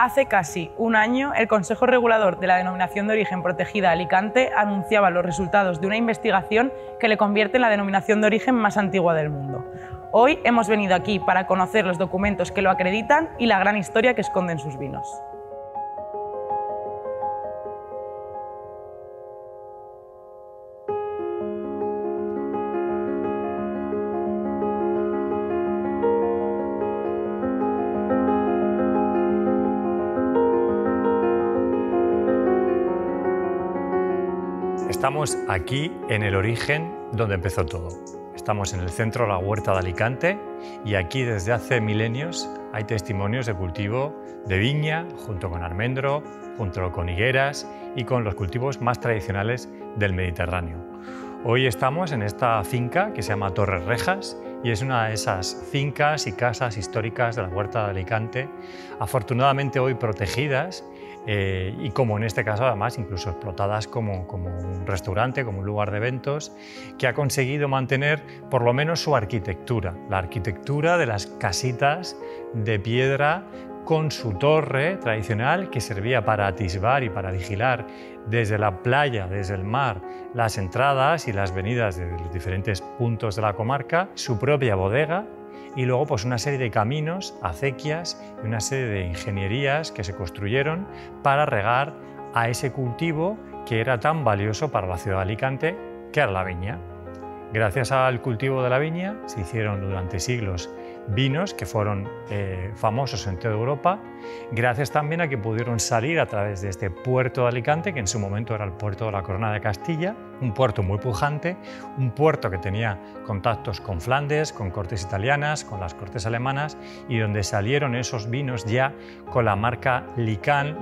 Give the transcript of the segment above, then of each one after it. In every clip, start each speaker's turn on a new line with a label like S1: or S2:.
S1: Hace casi un año, el Consejo Regulador de la Denominación de Origen Protegida Alicante anunciaba los resultados de una investigación que le convierte en la denominación de origen más antigua del mundo. Hoy hemos venido aquí para conocer los documentos que lo acreditan y la gran historia que esconden sus vinos.
S2: Estamos aquí en el origen donde empezó todo. Estamos en el centro de la huerta de Alicante y aquí desde hace milenios hay testimonios de cultivo de viña junto con almendro, junto con higueras y con los cultivos más tradicionales del Mediterráneo. Hoy estamos en esta finca que se llama Torres Rejas y es una de esas fincas y casas históricas de la huerta de Alicante, afortunadamente hoy protegidas y como en este caso además incluso explotadas como un restaurante, como un lugar de eventos, que ha conseguido mantener por lo menos su arquitectura, la arquitectura de las casitas de piedra con su torre tradicional que servía para atisbar y para vigilar desde la playa, desde el mar, las entradas y las venidas de los diferentes puntos de la comarca, su propia bodega y luego pues una serie de caminos, acequias y una serie de ingenierías que se construyeron para regar a ese cultivo que era tan valioso para la ciudad de Alicante, que era la viña. Gracias al cultivo de la viña se hicieron durante siglos vinos que fueron famosos en toda Europa, gracias también a que pudieron salir a través de este puerto de Alicante, que en su momento era el puerto de la Corona de Castilla, un puerto muy pujante, un puerto que tenía contactos con Flandes, con cortes italianas, con las cortes alemanas y donde salieron esos vinos ya con la marca Liquan,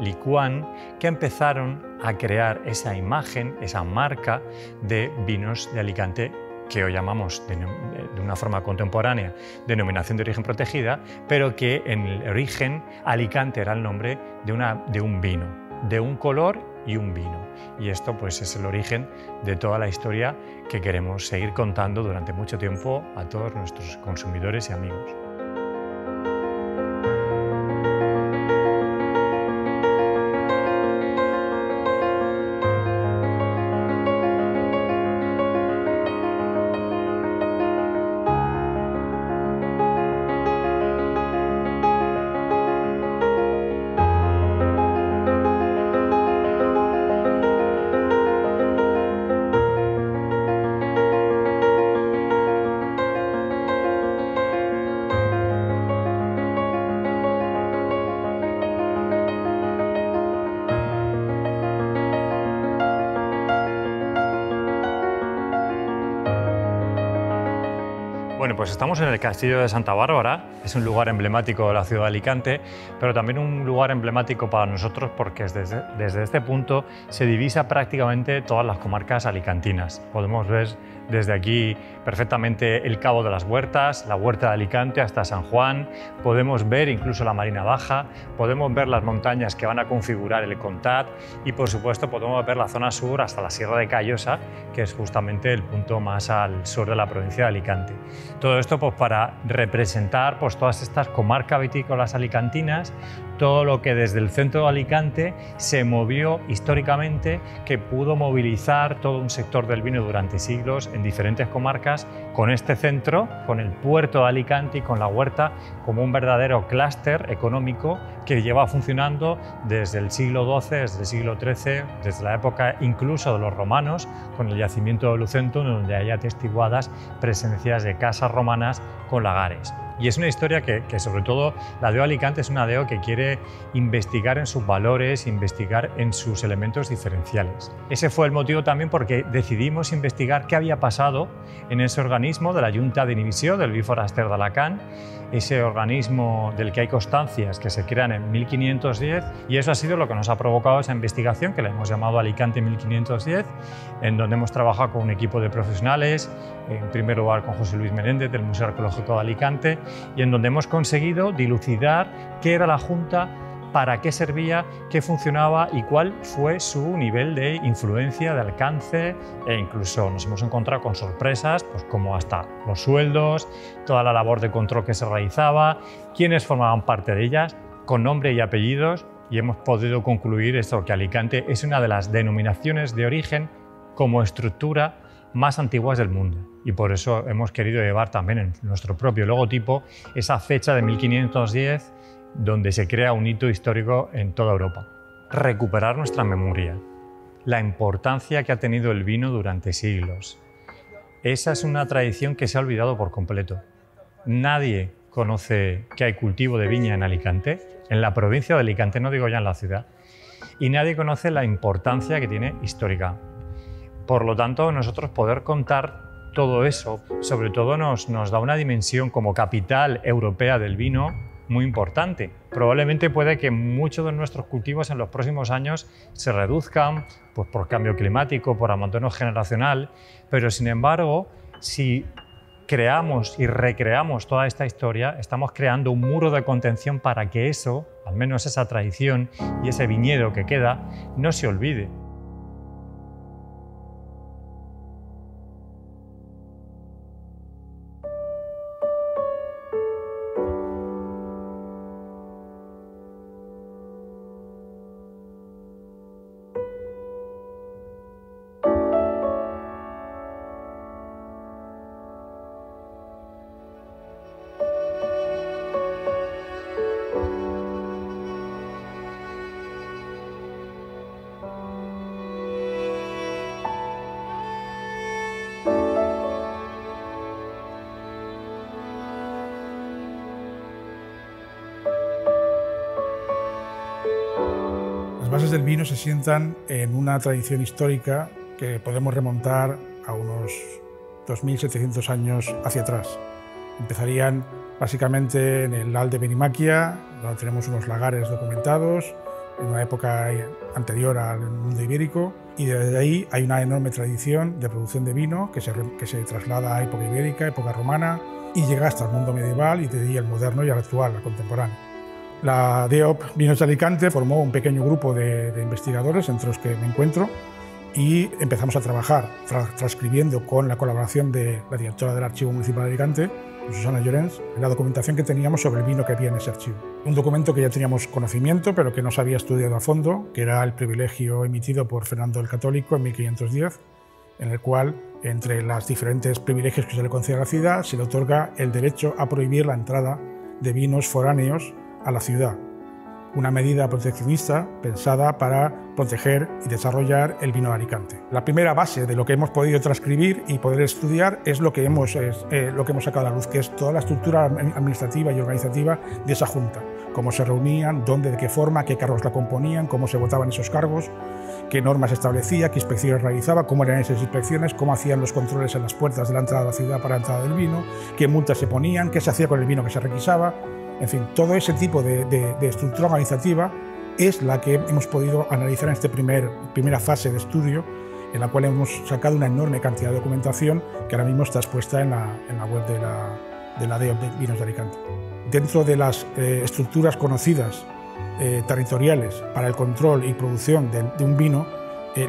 S2: que empezaron a crear esa imagen, esa marca de vinos de Alicante que hoy llamamos de una forma contemporánea denominación de origen protegida, pero que en el origen Alicante era el nombre de un vino, de un color y un vino. Y esto pues es el origen de toda la historia que queremos seguir contando durante mucho tiempo a todos nuestros consumidores y amigos. Bueno, pues estamos en el Castillo de Santa Bárbara, es un lugar emblemático de la ciudad de Alicante, pero también un lugar emblemático para nosotros porque desde este punto se divisa prácticamente todas las comarcas alicantinas. Podemos ver desde aquí perfectamente el Cabo de las Huertas, la Huerta de Alicante hasta San Juan, podemos ver incluso la Marina Baja, podemos ver las montañas que van a configurar el Comtat y por supuesto podemos ver la zona sur hasta la Sierra de Callosa, que es justamente el punto más al sur de la provincia de Alicante. Todo esto pues, para representar pues, todas estas comarcas vitícolas alicantinas, todo lo que desde el centro de Alicante se movió históricamente, que pudo movilizar todo un sector del vino durante siglos en diferentes comarcas, con este centro, con el puerto de Alicante y con la huerta como un verdadero clúster económico que lleva funcionando desde el siglo XII, desde el siglo XIII, desde la época incluso de los romanos, con el yacimiento de Lucento, donde hay atestiguadas presencias de casas romanas con lagares. Y es una historia que sobre todo la DEO Alicante es una DEO que quiere investigar en sus valores, investigar en sus elementos diferenciales. Ese fue el motivo también porque decidimos investigar qué había pasado en ese organismo de la Junta de Inhibició del Vi Foraster d'Alacant, ese organismo del que hay constancias que se crean en 1510 y eso ha sido lo que nos ha provocado esa investigación que la hemos llamado Alicante 1510, en donde hemos trabajado con un equipo de profesionales, en primer lugar con José Luis Menéndez del Museo Arqueológico de Alicante y en donde hemos conseguido dilucidar qué era la Junta, para qué servía, qué funcionaba y cuál fue su nivel de influencia, de alcance e incluso nos hemos encontrado con sorpresas pues como hasta los sueldos, toda la labor de control que se realizaba, quiénes formaban parte de ellas con nombre y apellidos y hemos podido concluir esto, que Alicante es una de las denominaciones de origen como estructura más antiguas del mundo. Y por eso hemos querido llevar también en nuestro propio logotipo esa fecha de 1510, donde se crea un hito histórico en toda Europa. Recuperar nuestra memoria, la importancia que ha tenido el vino durante siglos. Esa es una tradición que se ha olvidado por completo. Nadie conoce que hay cultivo de viña en Alicante, en la provincia de Alicante, no digo ya en la ciudad, y nadie conoce la importancia que tiene histórica. Por lo tanto, nosotros poder contar todo eso, sobre todo nos da una dimensión como capital europea del vino muy importante. Probablemente puede que muchos de nuestros cultivos en los próximos años se reduzcan pues, por cambio climático, por abandono generacional, pero sin embargo, si creamos y recreamos toda esta historia, estamos creando un muro de contención para que eso, al menos esa tradición y ese viñedo que queda, no se olvide.
S3: Las bases del vino se sientan en una tradición histórica que podemos remontar a unos 2700 años hacia atrás. Empezarían básicamente en el Al de Benimaquia, donde tenemos unos lagares documentados, en una época anterior al mundo ibérico, y desde ahí hay una enorme tradición de producción de vino que se traslada a época ibérica, época romana, y llega hasta el mundo medieval y desde ahí al moderno y al actual, al contemporáneo. La DEOP Vinos de Alicante formó un pequeño grupo de investigadores, entre los que me encuentro, y empezamos a trabajar transcribiendo con la colaboración de la directora del Archivo Municipal de Alicante, Susana Llorens, la documentación que teníamos sobre el vino que había en ese archivo. Un documento que ya teníamos conocimiento, pero que no se había estudiado a fondo, que era el privilegio emitido por Fernando el Católico en 1510, en el cual, entre los diferentes privilegios que se le concede a la ciudad, se le otorga el derecho a prohibir la entrada de vinos foráneos a la ciudad, una medida proteccionista pensada para proteger y desarrollar el vino de Alicante. La primera base de lo que hemos podido transcribir y poder estudiar es lo que hemos sacado a la luz, que es toda la estructura administrativa y organizativa de esa junta, cómo se reunían, dónde, de qué forma, qué cargos la componían, cómo se votaban esos cargos, qué normas establecía, qué inspecciones realizaba, cómo eran esas inspecciones, cómo hacían los controles en las puertas de la entrada de la ciudad para la entrada del vino, qué multas se ponían, qué se hacía con el vino que se requisaba. En fin, todo ese tipo de estructura organizativa es la que hemos podido analizar en esta primera fase de estudio, en la cual hemos sacado una enorme cantidad de documentación que ahora mismo está expuesta en la web de la DEOP de Vinos de Alicante. Dentro de las estructuras conocidas territoriales para el control y producción de un vino,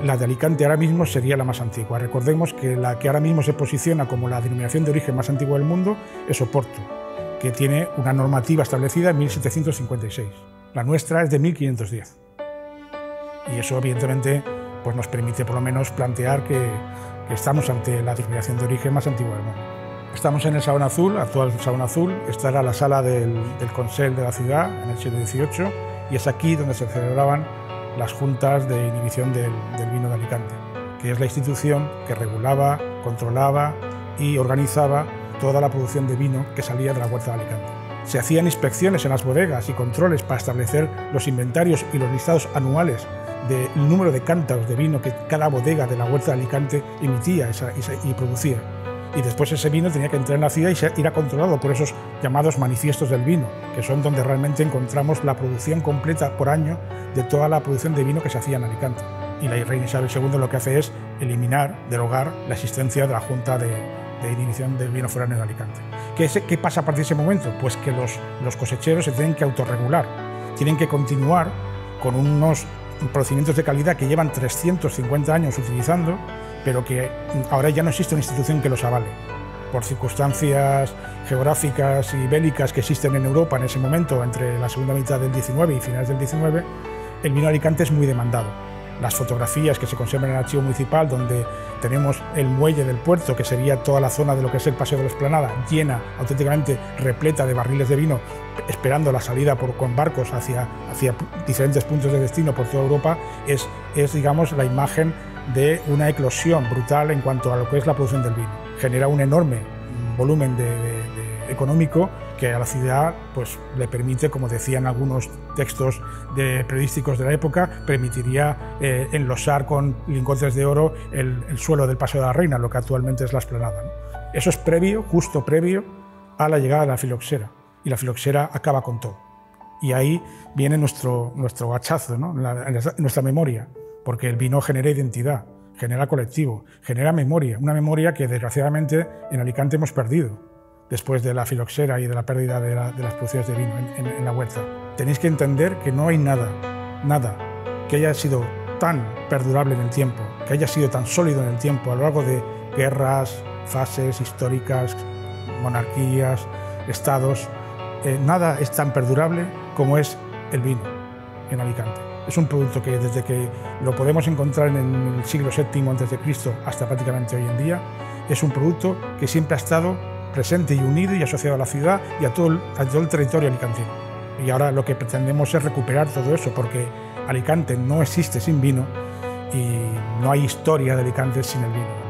S3: la de Alicante ahora mismo sería la más antigua. Recordemos que la que ahora mismo se posiciona como la denominación de origen más antigua del mundo es Oporto, que tiene una normativa establecida en 1756. La nuestra es de 1510. Y eso, evidentemente, pues nos permite por lo menos plantear que estamos ante la denominación de origen más antigua del mundo. Estamos en el Salón Azul, actual Salón Azul. Esta era la sala del Consell de la ciudad en el siglo XVIII, y es aquí donde se celebraban las juntas de inhibición del vino de Alicante, que es la institución que regulaba, controlaba y organizaba toda la producción de vino que salía de la huerta de Alicante. Se hacían inspecciones en las bodegas y controles para establecer los inventarios y los listados anuales del número de cántaros de vino que cada bodega de la huerta de Alicante emitía y producía. Y después ese vino tenía que entrar en la ciudad y era controlado por esos llamados manifiestos del vino, que son donde realmente encontramos la producción completa por año de toda la producción de vino que se hacía en Alicante. Y la reina Isabel II lo que hace es eliminar, derogar la existencia de la Junta de Inhibición del Vino Foráneo de Alicante. ¿Qué pasa a partir de ese momento? Pues que los cosecheros se tienen que autorregular, tienen que continuar con unos procedimientos de calidad que llevan 350 años utilizando, pero que ahora ya no existe una institución que los avale. por circunstancias geográficas y bélicas que existen en Europa en ese momento, entre la segunda mitad del 19 y finales del 19, el vino de Alicante es muy demandado. Las fotografías que se conservan en el archivo municipal, donde tenemos el muelle del puerto, que sería toda la zona de lo que es el Paseo de la Explanada, llena, auténticamente repleta de barriles de vino, esperando la salida con barcos hacia diferentes puntos de destino por toda Europa, es digamos, la imagen de una eclosión brutal en cuanto a lo que es la producción del vino. Genera un enorme volumen económico que a la ciudad pues, le permite, como decían algunos textos periodísticos de la época, permitiría enlosar con lingotes de oro el suelo del Paseo de la Reina, lo que actualmente es la Explanada, ¿no? Eso es justo previo a la llegada de la filoxera, y la filoxera acaba con todo. Y ahí viene nuestro hachazo, ¿no? Nuestra memoria, porque el vino genera identidad, genera colectivo, genera memoria, una memoria que desgraciadamente en Alicante hemos perdido después de la filoxera y de la pérdida de las producciones de vino en la huerta. Tenéis que entender que no hay nada que haya sido tan perdurable en el tiempo, que haya sido tan sólido en el tiempo a lo largo de guerras, fases históricas, monarquías, estados. Nada es tan perdurable como es el vino en Alicante. Es un producto que desde que lo podemos encontrar en el siglo VII a.C. hasta prácticamente hoy en día, es un producto que siempre ha estado presente y unido y asociado a la ciudad y a todo el territorio alicantino. Y ahora lo que pretendemos es recuperar todo eso, porque Alicante no existe sin vino y no hay historia de Alicante sin el vino.